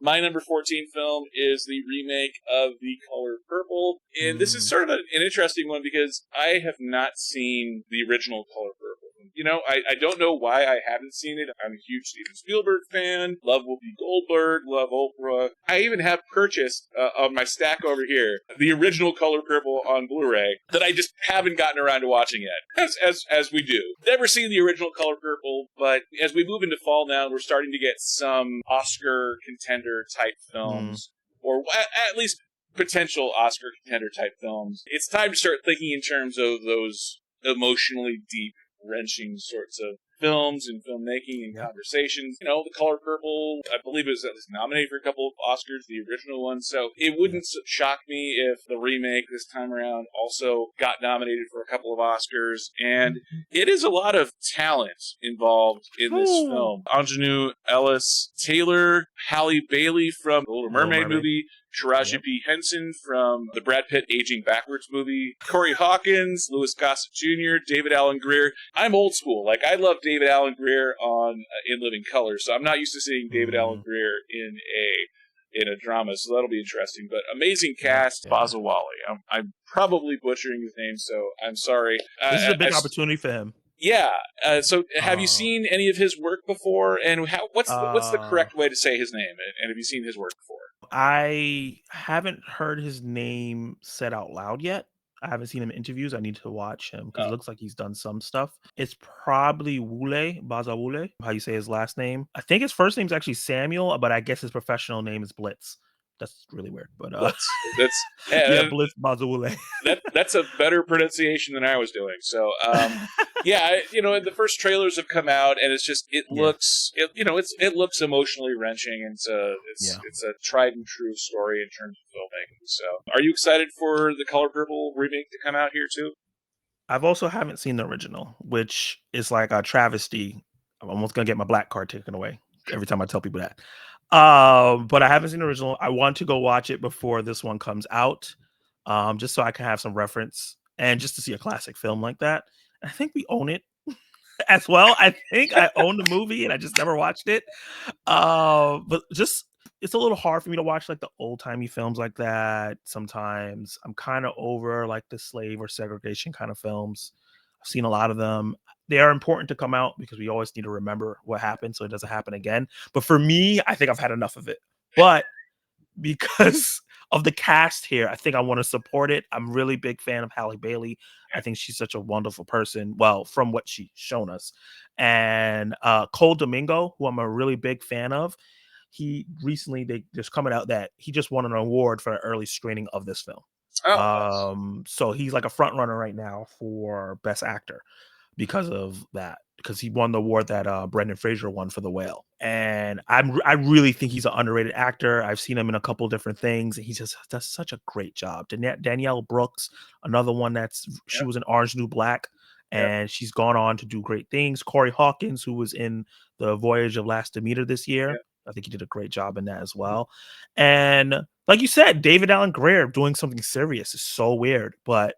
My number 14 film is the remake of The Color Purple. And this is sort of an interesting one because I have not seen the original Color Purple. You know, I don't know why I haven't seen it. I'm a huge Steven Spielberg fan. Love Whoopi Goldberg. Love Oprah. I even have purchased on my stack over here the original Color Purple on Blu-ray that I just haven't gotten around to watching yet, as we do. Never seen the original Color Purple, but as we move into fall now, we're starting to get some Oscar contender type films, or at least potential Oscar contender type films. It's time to start thinking in terms of those emotionally deep, wrenching sorts of films and filmmaking and conversations. You know, The Color Purple, I believe it was at least nominated for a couple of Oscars, the original one, so it wouldn't shock me if the remake this time around also got nominated for a couple of Oscars, and it is a lot of talent involved in this film. Aunjanue, Ellis, Taylor, Halle Bailey from the Little Mermaid movie, Taraji P. Henson from the Brad Pitt Aging Backwards movie, Corey Hawkins, Louis Gossett Jr., David Alan Grier. I'm old school. Like, I love David Alan Grier on In Living Color, so I'm not used to seeing David Alan Grier in a drama, so that'll be interesting. But amazing cast, Bazawule. I'm probably butchering his name, so I'm sorry. This is a big opportunity for him. Yeah. So have you seen any of his work before? And what's the correct way to say his name? And have you seen his work before? I haven't heard his name said out loud yet. I haven't seen him in interviews. I need to watch him because it looks like he's done some stuff. It's probably Bazawule, how you say his last name. I think his first name's actually Samuel, but I guess his professional name is Blitz. That's really weird, but Blitz Bazawule. That's a better pronunciation than I was doing. So, the first trailers have come out, and it's just it looks emotionally wrenching, and it's a tried and true story in terms of filmmaking. So, are you excited for the Color Purple remake to come out here too? I've also haven't seen the original, which is like a travesty. I'm almost gonna get my black card taken away every time I tell people that. But I haven't seen the original. I want to go watch it before this one comes out, just so I can have some reference and just to see a classic film like that. I think we own it as well. I think I own the movie and I just never watched it. But just it's a little hard for me to watch like the old timey films like that. Sometimes I'm kind of over like the slave or segregation kind of films. I've seen a lot of them. They are important to come out because we always need to remember what happened so it doesn't happen again. But for me, I think I've had enough of it. But because of the cast here, I think I want to support it. I'm really big fan of Halle Bailey. I think she's such a wonderful person. Well, from what she's shown us. And Domingo, who I'm a really big fan of, they just coming out that he just won an award for an early screening of this film. So he's like a front runner right now for Best Actor because of that, because he won the award that Brendan Fraser won for The Whale. And I really think he's an underrated actor. I've seen him in a couple different things, and he just does such a great job. Danielle Brooks, another one she was in Orange New Black, and she's gone on to do great things. Corey Hawkins, who was in The Voyage of Last Demeter this year. I think he did a great job in that as well. And like you said, David Alan Grier doing something serious is so weird, but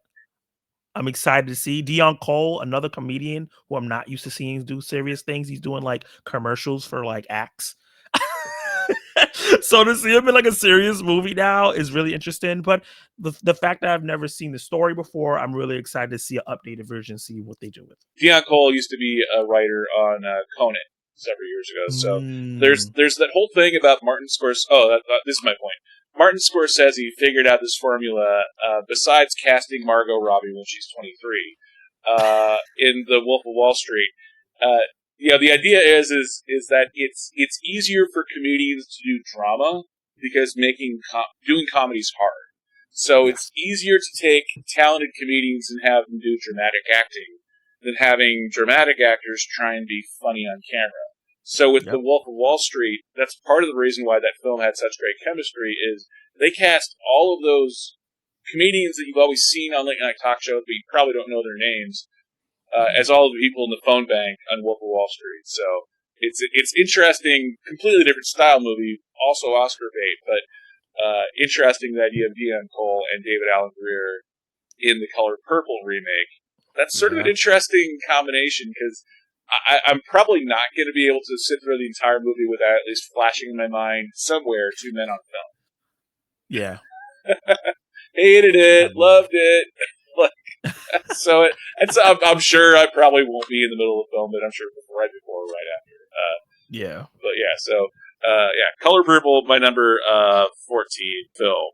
I'm excited to see Deon Cole, another comedian who I'm not used to seeing do serious things. He's doing like commercials for like Axe. So to see him in like a serious movie now is really interesting. But the fact that I've never seen the story before, I'm really excited to see an updated version, see what they do with it. Deon Cole used to be a writer on Conan several years ago. So there's that whole thing about Martin Scorsese. This is my point. Martin Scorsese figured out this formula, besides casting Margot Robbie when she's 23 in The Wolf of Wall Street. The idea is that it's easier for comedians to do drama because doing comedy is hard. So it's easier to take talented comedians and have them do dramatic acting than having dramatic actors try and be funny on camera. So with The Wolf of Wall Street, that's part of the reason why that film had such great chemistry is they cast all of those comedians that you've always seen on late night talk shows, but you probably don't know their names, as all of the people in the phone bank on Wolf of Wall Street. So it's interesting, completely different style movie, also Oscar bait, but interesting the idea of Deon Cole and David Alan Grier in the Color Purple remake. That's sort of an interesting combination because I'm probably not going to be able to sit through the entire movie without at least flashing in my mind somewhere Two Men on Film. Yeah. Hated it, loved it. So I'm sure I probably won't be in the middle of the film, but I'm sure right before or right after. Yeah. But yeah, so Color Purple, my number 14 film.